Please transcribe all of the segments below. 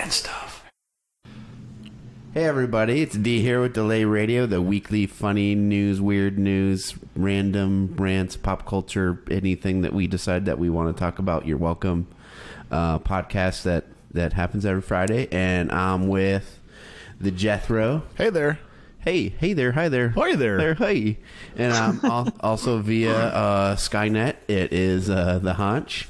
bad stuff. Hey everybody, it's D here with Delay Radio, the weekly funny news, weird news, random rants, pop culture, anything that we decide that we want to talk about. You're welcome. Podcast that happens every Friday, and I'm with the Jethrow. Hey there. Hey there, hi there. Hi there. Hey. And I'm also via Skynet. It is the Honch.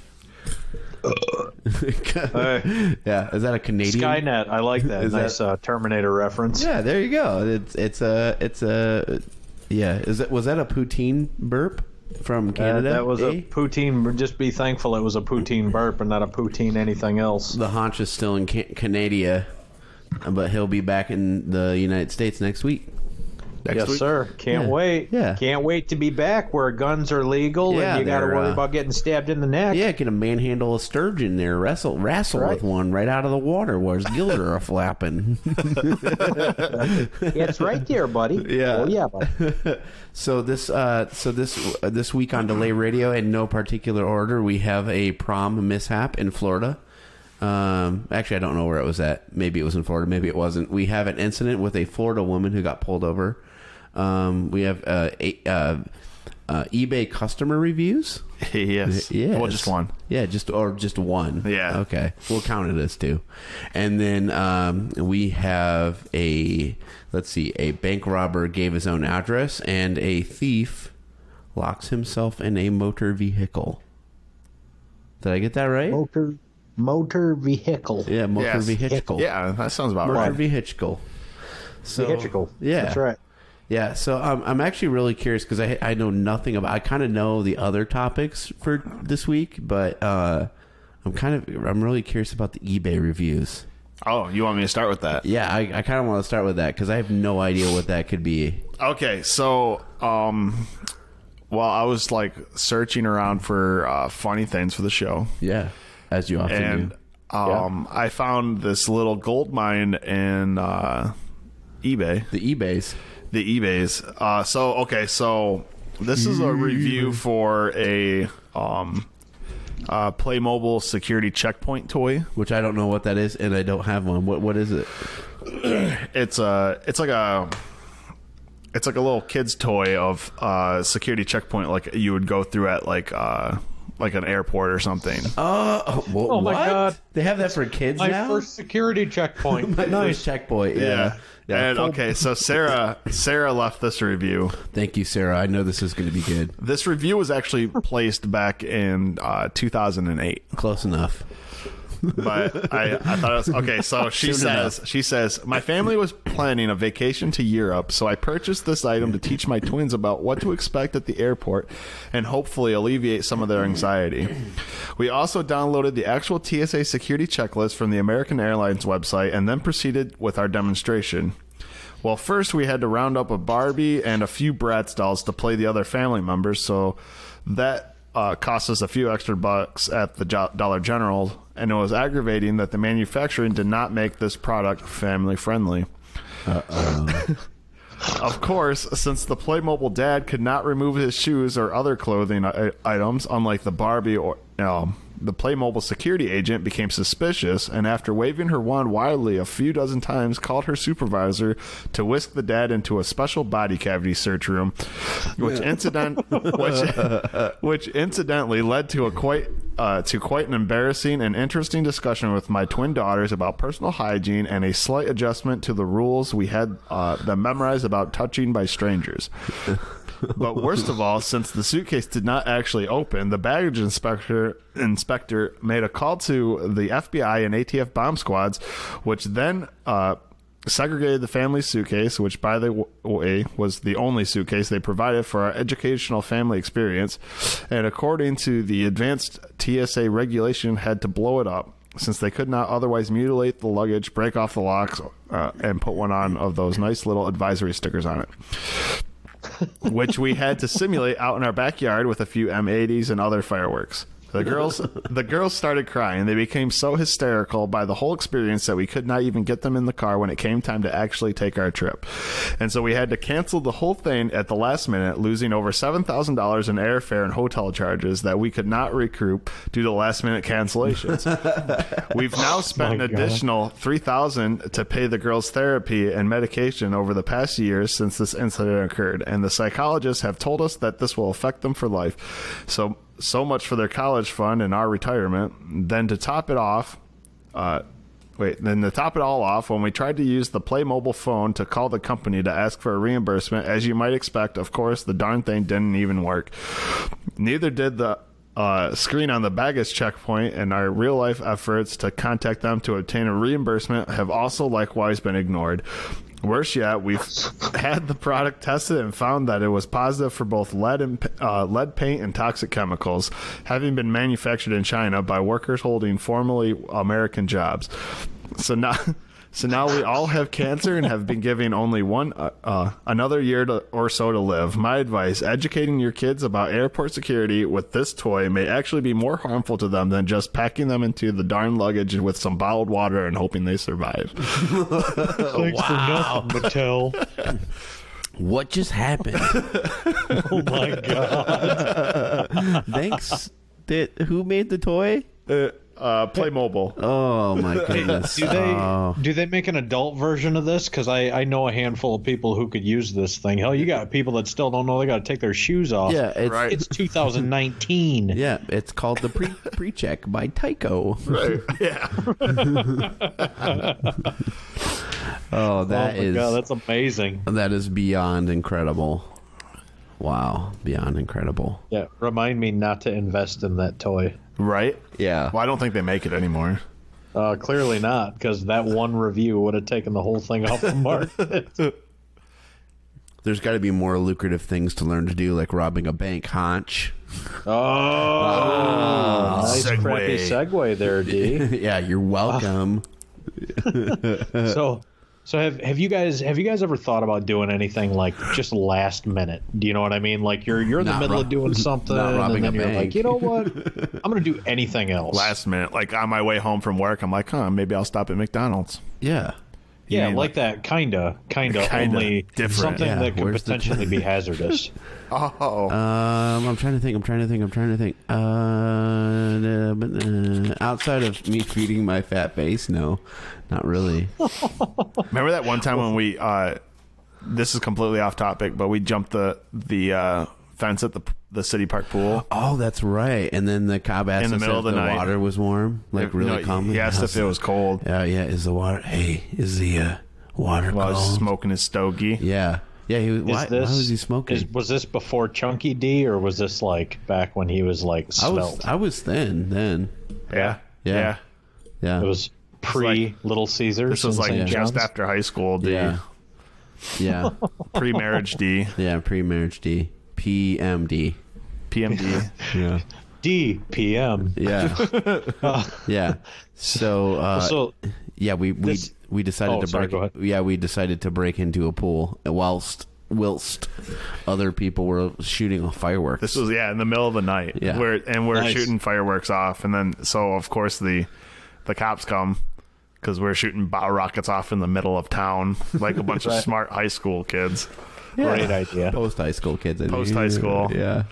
Yeah, is that a Canadian? Skynet, I like that. Nice Terminator reference. Yeah, there you go. It's a yeah. Was that a poutine burp from Canada? That was a poutine. Just be thankful it was a poutine burp and not a poutine anything else. The Honch is still in Canada, but he'll be back in the United States next week. Yes, sir. Can't wait. Yeah. Can't wait to be back where guns are legal and you got to worry about getting stabbed in the neck. Yeah, can a manhandle a sturgeon there, wrestle with one right out of the water where his gills are flapping. It's right there, buddy. Yeah. Oh yeah, buddy. So this week on Delay Radio, in no particular order, we have a prom mishap in Florida. Actually, I don't know where it was at. Maybe it was in Florida. Maybe it wasn't. We have an incident with a Florida woman who got pulled over. We have eBay customer reviews. Yes. Yes. Well, just one. Yeah, just one. Yeah. Okay. We'll count it as two. And then we have a bank robber gave his own address, and a thief locks himself in a motor vehicle. Did I get that right? Motor vehicle. Yeah, motor vehicle. Yeah, that sounds about right. Motor vehicle. So, vehicle. Yeah. That's right. Yeah, so I'm actually really curious because I know nothing about. I kind of know the other topics for this week, but I'm really curious about the eBay reviews. Oh, you want me to start with that? Yeah, I kind of want to start with that because I have no idea what that could be. Okay, so well, I was like searching around for funny things for the show. Yeah, as you often do. I found this little gold mine in eBay. The eBays. So this is a review for a Playmobil security checkpoint toy, which I don't know what that is, and I don't have one. What is it? It's like a little kid's toy of security checkpoint, like you would go through at like an airport or something. Oh my God! They have that for kids now? My first security checkpoint. My first checkpoint. Yeah. And okay, so Sarah left this review. Thank you, Sarah. I know this is going to be good. This review was actually placed back in 2008. Close enough. But I thought it was okay. So she says, my family was planning a vacation to Europe, so I purchased this item to teach my twins about what to expect at the airport and hopefully alleviate some of their anxiety. We also downloaded the actual TSA security checklist from the American Airlines website and then proceeded with our demonstration. Well, first we had to round up a Barbie and a few Bratz dolls to play the other family members, so that cost us a few extra bucks at the Dollar General, and it was aggravating that the manufacturing did not make this product family friendly. Of course, since the Playmobil dad could not remove his shoes or other clothing items, unlike the Barbie or the Playmobil security agent became suspicious, and after waving her wand wildly a few dozen times, called her supervisor to whisk the dad into a special body cavity search room, which incidentally led to quite an embarrassing and interesting discussion with my twin daughters about personal hygiene and a slight adjustment to the rules we had them memorized about touching by strangers. But worst of all, since the suitcase did not actually open, the baggage inspector made a call to the FBI and ATF bomb squads, which then segregated the family's suitcase, which, by the way, was the only suitcase they provided for our educational family experience, and according to the advanced TSA regulation, had to blow it up, since they could not otherwise mutilate the luggage, break off the locks, and put one on of those nice little advisory stickers on it. Which we had to simulate out in our backyard with a few M80s and other fireworks. The girls started crying. They became so hysterical by the whole experience that we could not even get them in the car when it came time to actually take our trip. And so we had to cancel the whole thing at the last minute, losing over $7,000 in airfare and hotel charges that we could not recoup due to last-minute cancellations. We've now spent an additional $3,000 to pay the girls' therapy and medication over the past years since this incident occurred, and the psychologists have told us that this will affect them for life. So much for their college fund and our retirement. Then to top it all off, when we tried to use the Playmobil phone to call the company to ask for a reimbursement, as you might expect, of course, the darn thing didn't even work. Neither did the screen on the baggage checkpoint, and our real-life efforts to contact them to obtain a reimbursement have also likewise been ignored. Worse yet, we've had the product tested and found that it was positive for both lead paint and toxic chemicals, having been manufactured in China by workers holding formerly American jobs. So now we all have cancer and have been given only another year or so to live. My advice, educating your kids about airport security with this toy may actually be more harmful to them than just packing them into the darn luggage with some bottled water and hoping they survive. Thanks for nothing, Mattel. What just happened? Oh my god. Thanks. Who made the toy? Playmobil. Oh my goodness. Do they make an adult version of this? Because I know a handful of people who could use this thing. Hell, you got people that still don't know they got to take their shoes off. Yeah, it's 2019. Yeah, it's called the Pre-Check by Tyco. Right. Yeah. Oh, that is. God, that's amazing. That is beyond incredible. Wow, beyond incredible. Yeah, remind me not to invest in that toy. Right? Yeah. Well, I don't think they make it anymore. Clearly not, because that one review would have taken the whole thing off the market. There's got to be more lucrative things to learn to do, like robbing a bank, Honch. Nice segue. crappy segue there, D. Yeah, you're welcome. So have you guys ever thought about doing anything like just last minute? Do you know what I mean? Like you're in the middle of doing something, and then you're like, you know what? I'm gonna do anything else. Last minute, like on my way home from work, I'm like, maybe I'll stop at McDonald's. Yeah. Yeah, like that, kinda, only different. Something Yeah, that could where's the potentially be hazardous. I'm trying to think. Outside of me feeding my fat face, no, not really. Remember that one time when we this is completely off topic, but we jumped the fence at the city park pool. Oh, that's right. And then the cop asked in the us middle if of the the night. water was warm, like really calmly. He asked if it was cold. Yeah, is the water? Hey, is the water While cold? he was smoking his stogie. Yeah. He was. Why was he smoking? Was this before Chunky D, or was this like back when he was like svelte? I was thin then. Yeah. Yeah. It was pre Little Caesars. This was like St. just John's? after high school, D. Yeah. Pre-marriage D. Yeah, pre-marriage D. PMD. PMD. Yeah. DPM. Yeah. Yeah. So yeah, we decided to break. Go ahead. Yeah, we decided to break into a pool whilst other people were shooting fireworks. This was in the middle of the night. Yeah. We're Nice. shooting fireworks off, and then so of course the cops come because we're shooting bottle rockets off in the middle of town like a bunch of smart high school kids. Great idea. Post high school kids. Post high school. Yeah.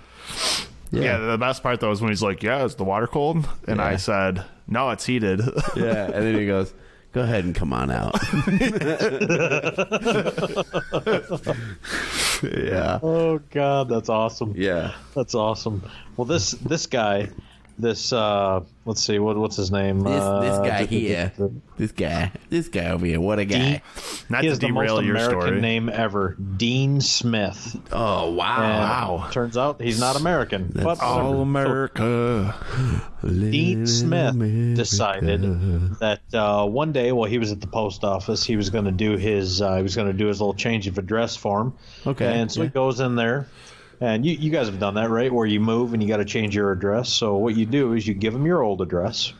Yeah. The best part though is when he's like, "Yeah, is the water cold?" And I said, "No, it's heated." Yeah, and then he goes, "Go ahead and come on out." Yeah. Oh God, that's awesome. Yeah. That's awesome. Well, this guy, let's see, what's his name? This guy here. This guy over here. What a guy. Not He to has the most derail your American story. name ever, Dean Smith. Oh, wow. And turns out he's not American. But All America. Dean Smith decided that one day while he was at the post office, he was going to do his little change of address form. Okay. And so he goes in there, and you guys have done that, right? Where you move and you got to change your address. So what you do is you give him your old address,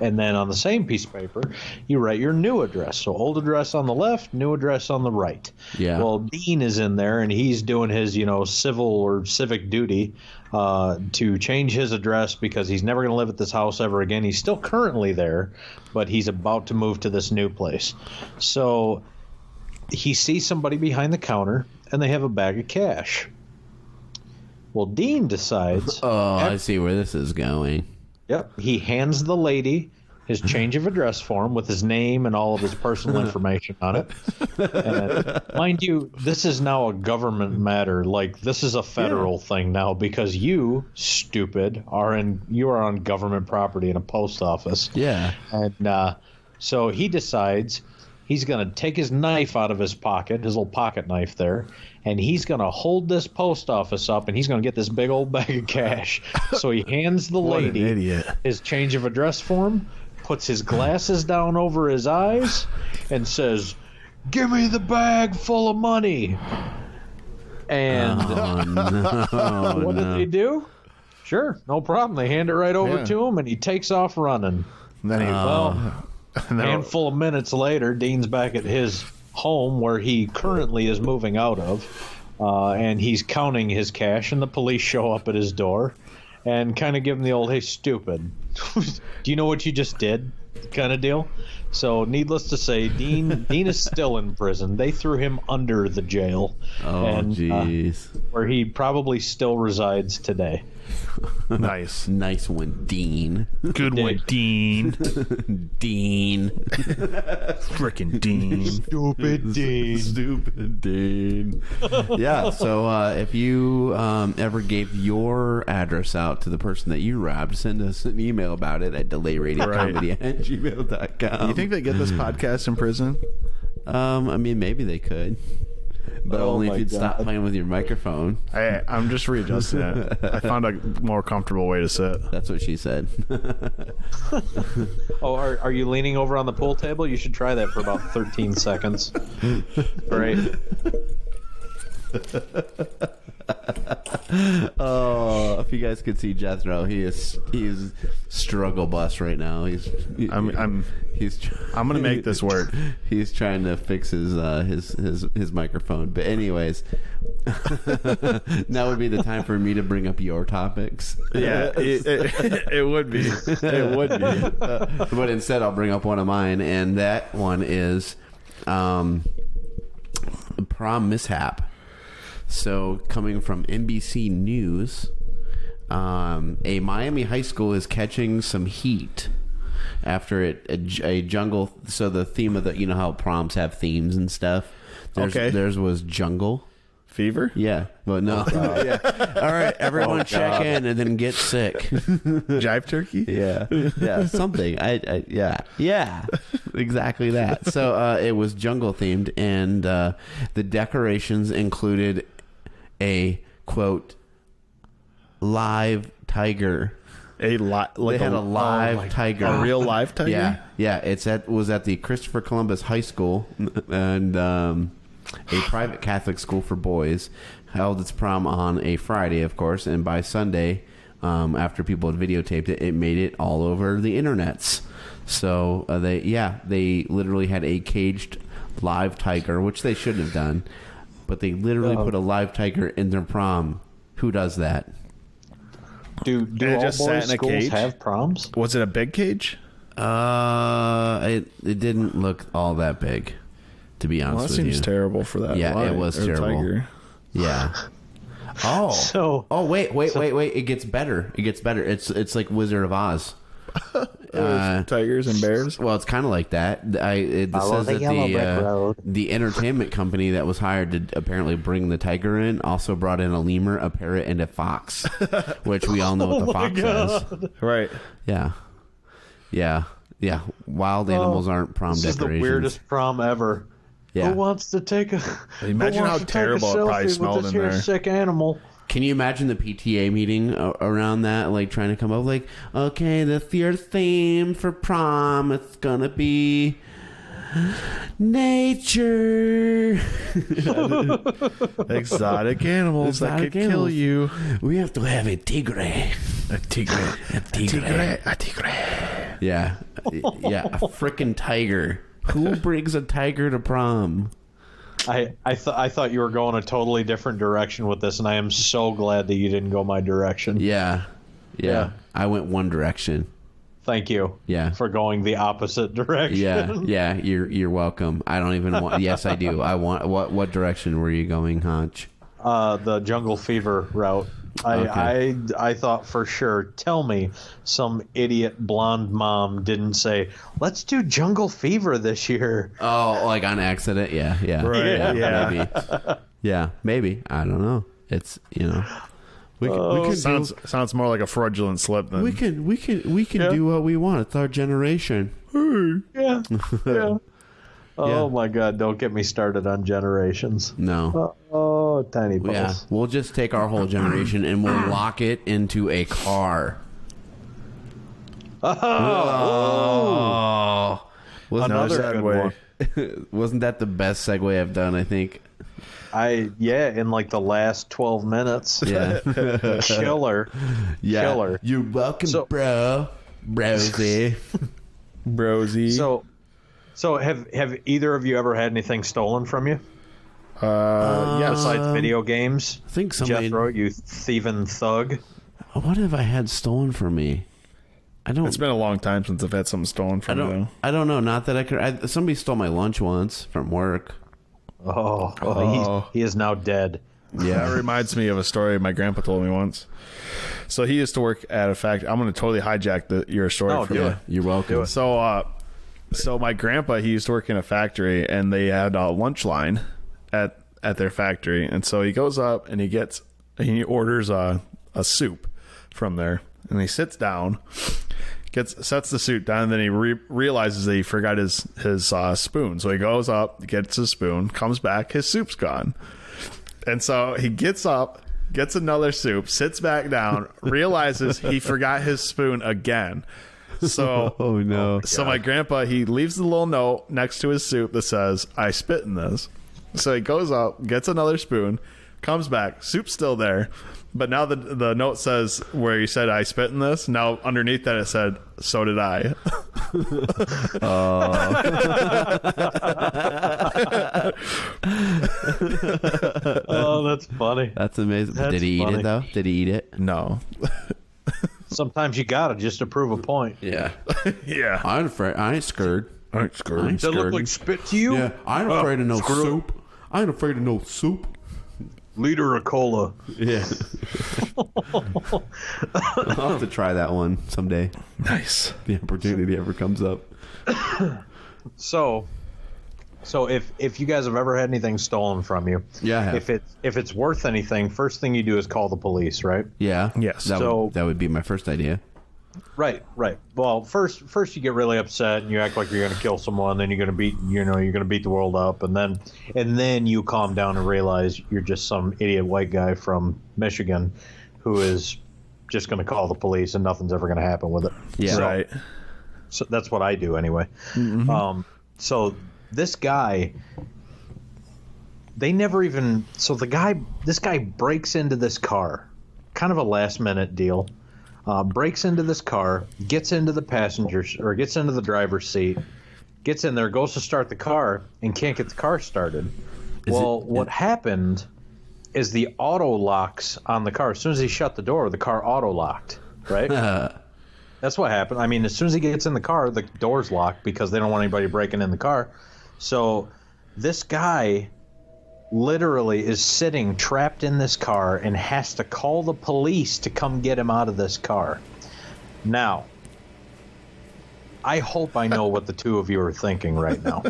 And then on the same piece of paper, you write your new address. So old address on the left, new address on the right. Yeah. Well, Dean is in there, and he's doing his, civil or civic duty to change his address because he's never going to live at this house ever again. He's still currently there, but he's about to move to this new place. So he sees somebody behind the counter, and they have a bag of cash. Well, Dean decides... I see where this is going. Yep. He hands the lady his change of address form with his name and all of his personal information on it. And mind you, this is now a government matter. Like, this is a federal thing now because you, stupid, you are on government property in a post office. Yeah. And so he decides he's going to take his knife out of his pocket, his little pocket knife there, and he's going to hold this post office up, and he's going to get this big old bag of cash. So he hands the lady his change of address form, puts his glasses down over his eyes, and says, "Give me the bag full of money." And what did they do? Sure, no problem. They hand it right over to him, and he takes off running. And then A handful of minutes later, Dean's back at his home where he currently is moving out of, and he's counting his cash, and the police show up at his door and kind of give him the old, "Hey, stupid, do you know what you just did?" kind of deal. So needless to say, Dean is still in prison. They threw him under the jail. Oh, jeez. Where he probably still resides today. Nice one, Dean. Good one, Dean. Dean. Frickin' Dean. Stupid Dean. Yeah, so if you ever gave your address out to the person that you robbed, send us an email about it at delayradiocomedy@gmail.com. Do you think they get this podcast in prison? I mean, maybe they could. But only if you'd stop playing with your microphone. I'm just readjusting it. I found a more comfortable way to sit. That's what she said. Are you leaning over on the pool table? You should try that for about 13 seconds. Great. Oh, if you guys could see Jethrow, he is struggle bus right now. I'm gonna make this work. He's trying to fix his microphone. But anyways, now would be the time for me to bring up your topics. Yeah, it would be. It would be. But instead, I'll bring up one of mine, and that one is prom mishap. So, coming from NBC News, a Miami high school is catching some heat after a jungle. So, the theme of the, how proms have themes and stuff. Theirs was jungle fever. Yeah, but no. Yeah. All right, everyone, check in and then get sick. Jive turkey. Yeah, something. Yeah, exactly that. So it was jungle themed, and the decorations included a quote live tiger. They had a live tiger, a real live tiger. Yeah. It was at the Christopher Columbus High School, and a private Catholic school for boys held its prom on a Friday, of course, and by Sunday, after people had videotaped it, it made it all over the internets. So they literally had a caged live tiger, which they shouldn't have done. But they literally put a live tiger in their prom. Who does that? Do all boys schools have proms? Was it a big cage? It didn't look all that big, to be honest with you. That seems terrible for that. Yeah, it was terrible. Tiger. Yeah. Wait! It gets better. It's like Wizard of Oz. Tigers and bears. Well, it's kind of like that. It says that the entertainment company that was hired to apparently bring the tiger in also brought in a lemur, a parrot, and a fox, which we all know what the fox is. Right. Yeah. Wild animals aren't prom decorations. This is the weirdest prom ever. Yeah. Who wants to take a? Imagine how terrible it probably smelled in there. Sick animal. Can you imagine the PTA meeting around that, like trying to come up like, okay, your theme for prom, it's gonna be Nature. Exotic animals that could kill you. We have to have a tigre. A tigre. A tigre. A tigre. Yeah. Yeah, a frickin' tiger. Who brings a tiger to prom? I thought you were going a totally different direction with this, and I am so glad that you didn't go my direction. Yeah. I went one direction. Thank you. Yeah. For going the opposite direction. Yeah. You're welcome. I don't even want. Yes, I do. I want. What direction were you going, Honch? The Jungle Fever route. I thought for sure. Tell me, some idiot blonde mom didn't say, "Let's do Jungle Fever this year." Oh, like on accident? Yeah. Right. Yeah. Maybe. Yeah, maybe. I don't know. It's we can sounds more like a fraudulent slip than we can do what we want. It's our generation. Yeah. Oh my God! Don't get me started on generations. No. Oh, tiny balls. Yeah, we'll just take our whole generation and we'll lock it into a car. Oh. Another good one. Wasn't that the best segue I've done? I think. In like the last 12 minutes. Yeah. Killer. Yeah. Killer. You're welcome, Brosy. So have either of you ever had anything stolen from you? Besides video games? I think somebody. Jethro, you thieving thug. What have I had stolen from me? I don't. It's been a long time since I've had something stolen from me. I don't know. Not that I could. Somebody stole my lunch once from work. He is now dead. Yeah, it reminds me of a story my grandpa told me once. So he used to work at a factory. I'm going to totally hijack your story. You're welcome. So my grandpa, he used to work in a factory, and they had a lunch line at their factory. And so he goes up and he orders a soup from there, and he sits down, sets the soup down, and then he realizes that he forgot his spoon. So he goes up, gets his spoon, comes back, his soup's gone. And so he gets up, gets another soup, sits back down, realizes he forgot his spoon again. So, oh no! So my grandpa, he leaves the little note next to his soup that says, "I spit in this." So he goes up, gets another spoon, comes back, soup's still there, but now the note says where he said, "I spit in this." Now underneath that it said, "So did I." Oh, that's funny. That's amazing. Did he eat it though? Did he eat it? No. Sometimes you gotta just to prove a point. Yeah. Yeah. I ain't scared. I ain't scared. Does it look like spit to you? Yeah. I ain't afraid of no soup. I ain't afraid of no soup. Liter of cola. Yeah. I'll have to try that one someday. Nice. The opportunity ever comes up. So if you guys have ever had anything stolen from you, yeah, if it's worth anything, first thing you do is call the police, right? Yeah. Yes. That would be my first idea. Right. Well, first you get really upset and you act like you're going to kill someone, then you're going to beat the world up, and then you calm down and realize you're just some idiot white guy from Michigan who is just going to call the police and nothing's ever going to happen with it. Yeah. Right. So that's what I do anyway. Mm-hmm. So this guy, this guy breaks into this car, kind of a last minute deal. Breaks into this car, gets into the driver's seat, gets in there, goes to start the car, and can't get the car started. What happened is the auto locks on the car. As soon as he shut the door, the car auto locked, right? That's what happened. I mean, as soon as he gets in the car, the door's locked because they don't want anybody breaking in the car. So this guy literally is sitting trapped in this car and has to call the police to come get him out of this car. Now, I hope I know what the two of you are thinking right now.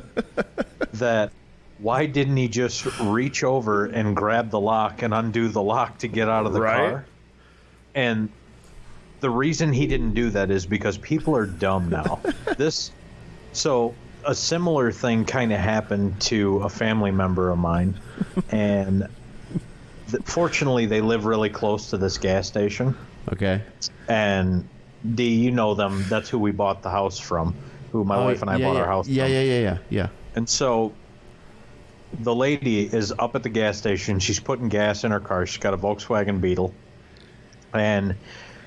That why didn't he just reach over and grab the lock and undo the lock to get out of the car? And the reason he didn't do that is because people are dumb now. So a similar thing kind of happened to a family member of mine, and fortunately they live really close to this gas station. Okay. And D, you know them. That's who we bought the house from. who my wife and I bought our house from. Yeah. And so the lady is up at the gas station. She's putting gas in her car. She's got a Volkswagen Beetle. And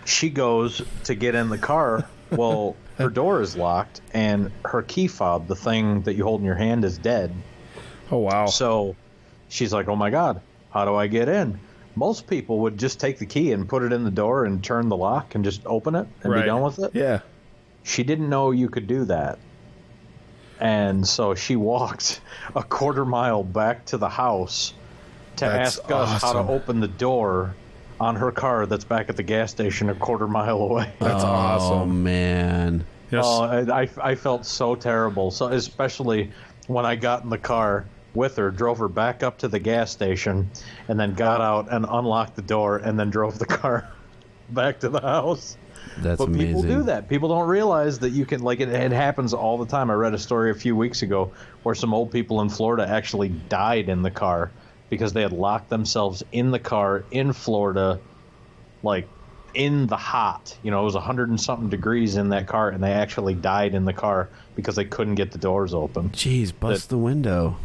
she goes to get in the car. Well, her door is locked, and her key fob, the thing that you hold in your hand, is dead. Oh, wow. So she's like, oh, my God, how do I get in? Most people would just take the key and put it in the door and turn the lock and just open it and be done with it. Yeah. She didn't know you could do that. And so she walked a quarter mile back to the house to ask us how to open the door on her car that's back at the gas station a quarter mile away. That's awesome. Oh, man. Yes. Oh, I felt so terrible. So especially when I got in the car with her, drove her back up to the gas station, and then got out and unlocked the door, and then drove the car back to the house. That's amazing. People do that. People don't realize that you can, like, it happens all the time. I read a story a few weeks ago where some old people in Florida actually died in the car because they had locked themselves in the car in Florida, like, in the hot. You know, it was 100 and something degrees in that car, and they actually died in the car because they couldn't get the doors open. Jeez, bust the window.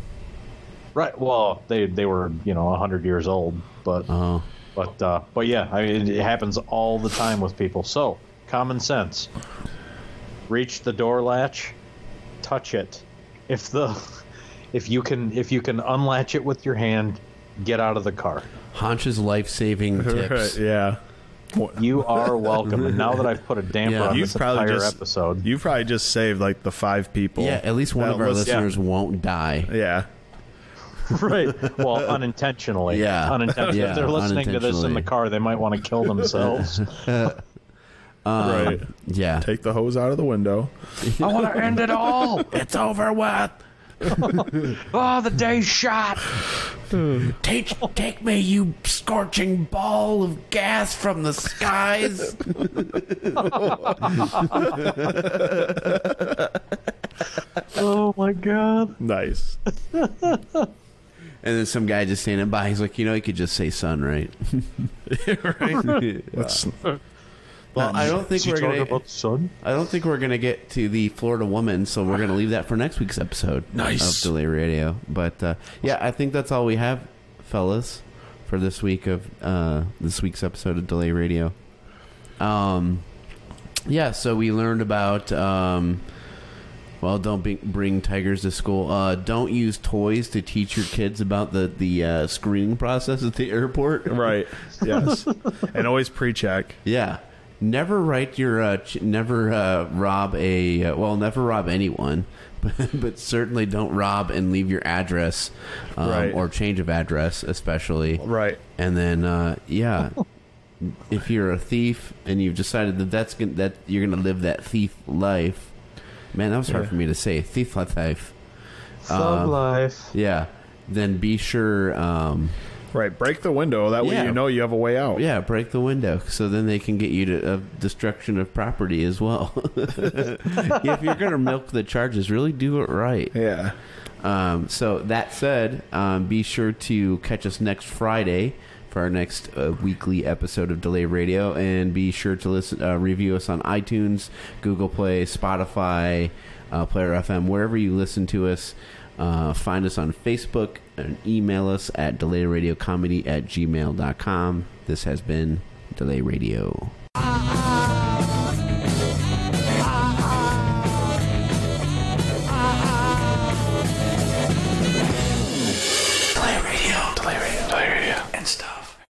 Right. Well, they were, 100 years old, but yeah, I mean, it happens all the time with people. So, common sense. Reach the door latch, touch it. If you can unlatch it with your hand, get out of the car. Honch's life-saving tips. Yeah. You are welcome. And now that I've put a damper on this entire episode, you probably just saved like the 5 people. Yeah, at least one of our listeners won't die. Yeah. Right. Well, unintentionally. Yeah. Unintentionally. Yeah, if they're listening to this in the car, they might want to kill themselves. Right. Yeah. Take the hose out of the window. I want to end it all. It's over with. Oh, the day's shot. Take me, you scorching ball of gas from the skies. Oh, my God. Nice. And then some guy just standing by. He's like, you could just say sun, right? Right. Well, I don't think we're gonna about the sun. I don't think we're gonna get to the Florida woman, so we're gonna leave that for next week's episode of Delay Radio. But yeah, I think that's all we have, fellas, for this week's episode of Delay Radio. Yeah, so we learned about don't bring tigers to school. Don't use toys to teach your kids about the screening process at the airport. Right. Yes. And always pre-check. Yeah. Never write your never rob anyone, but certainly don't rob and leave your address or change of address, especially. Right. And then if you're a thief and you've decided that you're gonna live that thief life, man, that was hard for me to say. Thief life. Thug life. Yeah. Then be sure. Right, break the window. That way you have a way out. Yeah, break the window, so then they can get you to destruction of property as well. If you're going to milk the charges, really do it right. Yeah. So that said, be sure to catch us next Friday for our next weekly episode of Delay Radio, and be sure to review us on iTunes, Google Play, Spotify, Player FM, wherever you listen to us. Find us on Facebook and email us at delayradiocomedy@gmail.com. This has been Delay Radio.